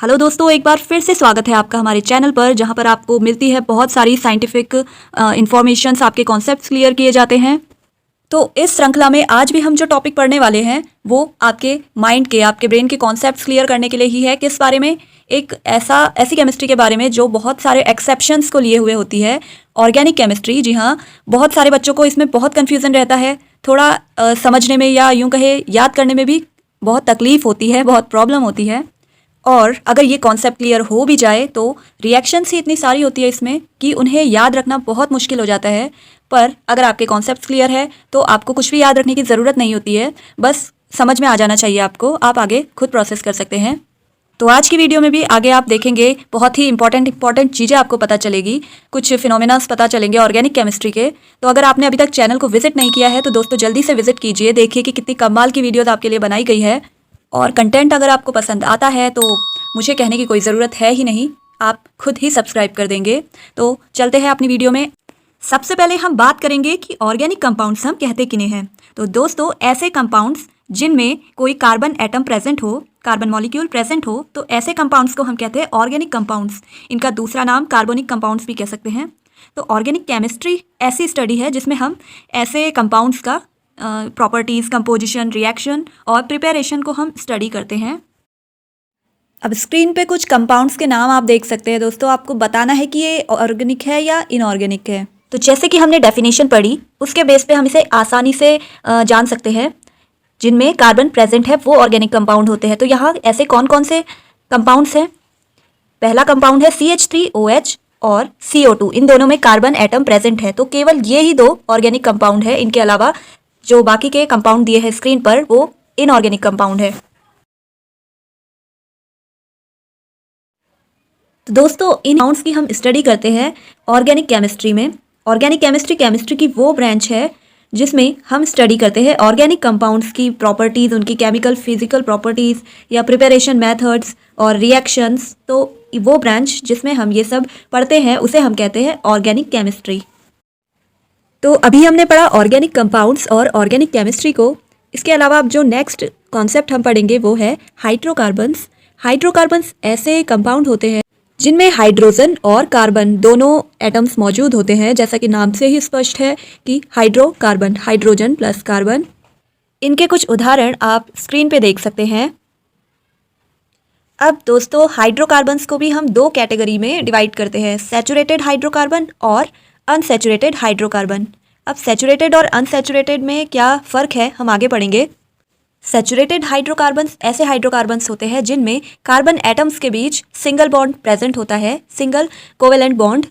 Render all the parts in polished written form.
Hello दोस्तों, एक बार फिर से स्वागत है आपका हमारे चैनल पर, जहां पर आपको मिलती है बहुत सारी साइंटिफिक इंफॉर्मेशंस, आपके कॉन्सेप्ट्स क्लियर किए जाते हैं। तो इस श्रृंखला में आज भी हम जो टॉपिक पढ़ने वाले हैं वो आपके माइंड के, आपके ब्रेन के कॉन्सेप्ट्स क्लियर करने के लिए ही है। किस बारे में? एक ऐसी केमिस्ट्री के बारे में जो बहुत सारे एक्सेप्शंस को लिए हुए होती है, ऑर्गेनिक केमिस्ट्री। जी हाँ, बहुत सारे बच्चों को इसमें बहुत कन्फ्यूज़न रहता है, थोड़ा समझने में या यूँ कहे याद करने में भी बहुत तकलीफ होती है, बहुत प्रॉब्लम होती है। और अगर ये कॉन्सेप्ट क्लियर हो भी जाए तो रिएक्शंस ही इतनी सारी होती है इसमें कि उन्हें याद रखना बहुत मुश्किल हो जाता है। पर अगर आपके कॉन्सेप्ट क्लियर है तो आपको कुछ भी याद रखने की ज़रूरत नहीं होती है, बस समझ में आ जाना चाहिए आपको, आप आगे खुद प्रोसेस कर सकते हैं। तो आज की वीडियो में भी आगे आप देखेंगे बहुत ही इंपॉर्टेंट चीज़ें आपको पता चलेगी, कुछ फिनोमेनास पता चलेंगे ऑर्गेनिक केमिस्ट्री के। तो अगर आपने अभी तक चैनल को विजिट नहीं किया है तो दोस्तों जल्दी से विजिट कीजिए, देखिए कि कितनी कमाल की वीडियोज़ आपके लिए बनाई गई है। और कंटेंट अगर आपको पसंद आता है तो मुझे कहने की कोई ज़रूरत है ही नहीं, आप खुद ही सब्सक्राइब कर देंगे। तो चलते हैं अपनी वीडियो में। सबसे पहले हम बात करेंगे कि ऑर्गेनिक कंपाउंड्स हम कहते किन्हें हैं। तो दोस्तों, ऐसे कंपाउंड्स जिनमें कोई कार्बन एटम प्रेजेंट हो, कार्बन मॉलिक्यूल प्रेजेंट हो, तो ऐसे कंपाउंड्स को हम कहते हैं ऑर्गेनिक कंपाउंड्स। इनका दूसरा नाम कार्बोनिक कंपाउंड्स भी कह सकते हैं। तो ऑर्गेनिक केमिस्ट्री ऐसी स्टडी है जिसमें हम ऐसे कंपाउंड्स का प्रॉपर्टीज़, कंपोजिशन, रिएक्शन और प्रिपरेशन को हम स्टडी करते हैं। अब स्क्रीन पे कुछ कंपाउंड्स के नाम आप देख सकते हैं दोस्तों, आपको बताना है कि ये ऑर्गेनिक है या इनऑर्गेनिक है। तो जैसे कि हमने डेफिनेशन पढ़ी, उसके बेस पे हम इसे आसानी से जान सकते हैं। जिनमें कार्बन प्रेजेंट है वो ऑर्गेनिक कंपाउंड होते हैं। तो यहाँ ऐसे कौन कौन से कंपाउंड्स हैं? पहला कंपाउंड है CH3OH और CO2, इन दोनों में कार्बन एटम प्रेजेंट है। तो केवल ये ही दो ऑर्गेनिक कंपाउंड है, इनके अलावा जो बाकी के कंपाउंड दिए हैं स्क्रीन पर वो इनऑर्गेनिक कंपाउंड है। तो दोस्तों, इन कंपाउंड्स की हम स्टडी करते हैं ऑर्गेनिक केमिस्ट्री में। ऑर्गेनिक केमिस्ट्री की वो ब्रांच है जिसमें हम स्टडी करते हैं ऑर्गेनिक कंपाउंड्स की प्रॉपर्टीज़, उनकी केमिकल फिजिकल प्रॉपर्टीज़ या प्रिपरेशन मेथड्स और रिएक्शंस। तो वो ब्रांच जिसमें हम ये सब पढ़ते हैं उसे हम कहते हैं ऑर्गेनिक केमिस्ट्री। तो अभी हमने पढ़ा ऑर्गेनिक कंपाउंड्स और ऑर्गेनिक केमिस्ट्री को। इसके अलावा अब जो नेक्स्ट कॉन्सेप्ट हम पढ़ेंगे वो है हाइड्रोकार्बन्स। हाइड्रोकार्बन्स ऐसे कंपाउंड होते हैं जिनमें हाइड्रोजन और कार्बन दोनों एटम्स मौजूद होते हैं। जैसा कि नाम से ही स्पष्ट है कि हाइड्रोकार्बन, हाइड्रोजन प्लस कार्बन। इनके कुछ उदाहरण आप स्क्रीन पे देख सकते हैं। अब दोस्तों, हाइड्रोकार्बन्स को भी हम दो कैटेगरी में डिवाइड करते हैं, सैचुरेटेड हाइड्रोकार्बन और अनसैचुरेटेड हाइड्रोकार्बन। अब सैचुरेटेड और अनसैचुरेटेड में क्या फ़र्क है हम आगे पढ़ेंगे। सैचुरेटेड हाइड्रोकार्बन्स ऐसे हाइड्रोकार्बन्स होते हैं जिनमें कार्बन एटम्स के बीच सिंगल बॉन्ड प्रेजेंट होता है, सिंगल कोवेलेंट बॉन्ड।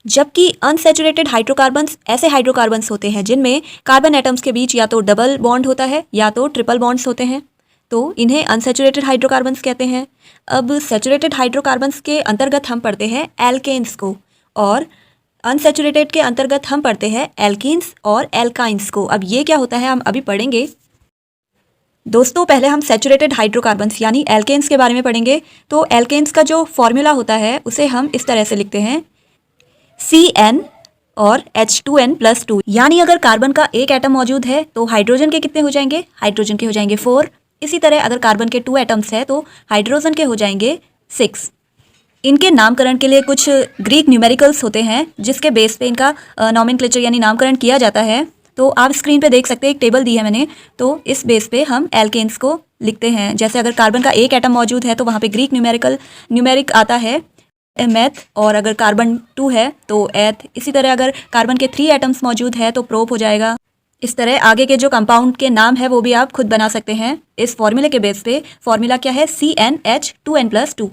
जबकि अनसैचुरेटेड हाइड्रोकार्बन्स ऐसे हाइड्रोकार्बन्स होते हैं जिनमें कार्बन एटम्स के बीच या तो डबल बॉन्ड होता है या तो ट्रिपल बॉन्ड्स होते हैं। तो इन्हें अनसैचुरेटेड हाइड्रोकार्बन्स कहते हैं। अब सैचुरेटेड हाइड्रोकार्बन्स के अंतर्गत हम पढ़ते हैं एल्केन्स को, और अनसैचुरेटेड के अंतर्गत हम पढ़ते हैं एल्कीन्स और एल्काइंस को। अब ये क्या होता है हम अभी पढ़ेंगे। दोस्तों, पहले हम सैचुरेटेड हाइड्रोकार्बन्स यानी एल्केन्स के बारे में पढ़ेंगे। तो एल्केन्स का जो फॉर्मूला होता है उसे हम इस तरह से लिखते हैं CN और H2N+2। यानी अगर कार्बन का एक एटम मौजूद है तो हाइड्रोजन के कितने हो जाएंगे? हाइड्रोजन के हो जाएंगे 4। इसी तरह अगर कार्बन के 2 एटम्स है तो हाइड्रोजन के हो जाएंगे 6। इनके नामकरण के लिए कुछ ग्रीक न्यूमेरिकल्स होते हैं जिसके बेस पे इनका नॉमेनक्लेचर यानी नामकरण किया जाता है। तो आप स्क्रीन पे देख सकते हैं, एक टेबल दी है मैंने, तो इस बेस पे हम एल्केन्स को लिखते हैं। जैसे अगर कार्बन का एक एटम मौजूद है तो वहाँ पे ग्रीक न्यूमेरिक आता है मेथ, और अगर कार्बन 2 है तो एथ। इसी तरह अगर कार्बन के 3 एटम्स मौजूद है तो प्रोप हो जाएगा। इस तरह आगे के जो कंपाउंड के नाम है वो भी आप खुद बना सकते हैं इस फॉर्मूले के बेस पे। फॉर्मूला क्या है? CnH2n+2।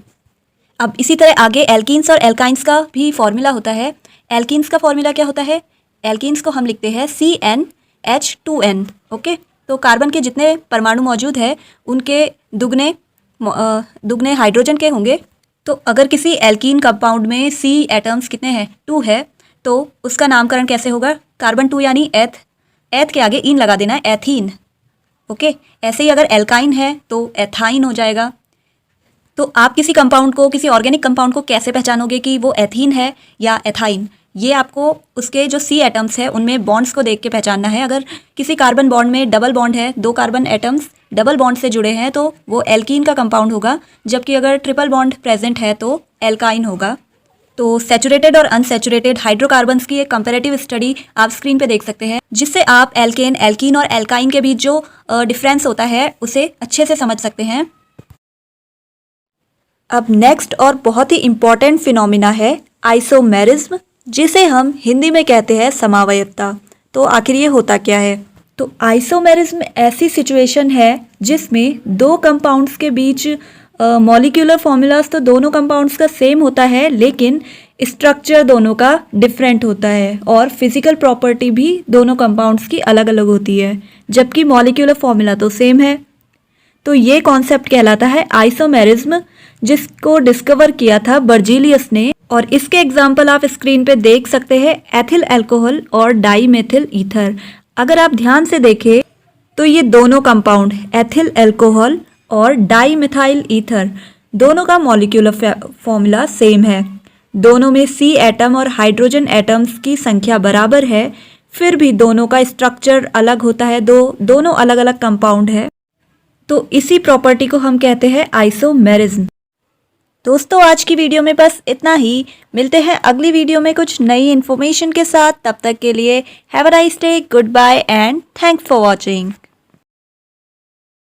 अब इसी तरह आगे एल्कीन्स और एल्काइंस का भी फॉर्मूला होता है। एल्कीन्स का फॉर्मूला क्या होता है? एल्कीन्स को हम लिखते हैं CnH2n। ओके, तो कार्बन के जितने परमाणु मौजूद है उनके दुगने हाइड्रोजन के होंगे। तो अगर किसी एल्कीन कंपाउंड में C एटम्स कितने हैं? 2 है, तो उसका नामकरण कैसे होगा? कार्बन 2 यानी एथ, एथ के आगे इन लगा देना है, एथीन। ओके, ऐसे ही अगर एल्काइन है तो एथाइन हो जाएगा। तो आप किसी कंपाउंड को, किसी ऑर्गेनिक कंपाउंड को कैसे पहचानोगे कि वो एथीन है या एथाइन? ये आपको उसके जो C एटम्स है उनमें बॉन्ड्स को देख के पहचानना है। अगर किसी कार्बन बॉन्ड में डबल बॉन्ड है, 2 कार्बन एटम्स डबल बॉन्ड से जुड़े हैं तो वो एल्कीन का कंपाउंड होगा, जबकि अगर ट्रिपल बॉन्ड प्रेजेंट है तो एल्काइन होगा। तो सैचुरेटेड और अनसैचुरेटेड हाइड्रोकार्बन्स की एक कंपैरेटिव स्टडी आप स्क्रीन पे देख सकते हैं, जिससे आप एल्केन, एल्कीन और एल्काइन के बीच जो डिफरेंस होता है उसे अच्छे से समझ सकते हैं। अब नेक्स्ट और बहुत ही इम्पॉर्टेंट फिनोमिना है आइसोमेरिज्म, जिसे हम हिंदी में कहते हैं समावयवता। तो आखिर ये होता क्या है? तो आइसोमेरिज्म ऐसी सिचुएशन है जिसमें दो कंपाउंड्स के बीच मॉलिक्यूलर फॉर्मूलाज तो दोनों कंपाउंड्स का सेम होता है, लेकिन स्ट्रक्चर दोनों का डिफरेंट होता है और फिजिकल प्रॉपर्टी भी दोनों कंपाउंड्स की अलग अलग होती है, जबकि मॉलिक्यूलर फॉर्मूला तो सेम है। तो ये कॉन्सेप्ट कहलाता है आइसोमेरिज्म, जिसको डिस्कवर किया था बर्जीलियस ने। और इसके एग्जाम्पल आप स्क्रीन पे देख सकते हैं, एथिल अल्कोहल और डाईमेथिल ईथर। अगर आप ध्यान से देखें तो ये दोनों कंपाउंड एथिल अल्कोहल और डाईमिथाइल ईथर दोनों का मॉलिक्यूलर फॉर्मूला सेम है। दोनों में C एटम और हाइड्रोजन एटम्स की संख्या बराबर है, फिर भी दोनों का स्ट्रक्चर अलग होता है, दोनों अलग अलग कंपाउंड है। तो इसी प्रॉपर्टी को हम कहते हैं आइसोमेरिज्म। दोस्तों, आज की वीडियो में बस इतना ही। मिलते हैं अगली वीडियो में कुछ नई इन्फॉर्मेशन के साथ। तब तक के लिए have a nice day, good bye and thanks for watching.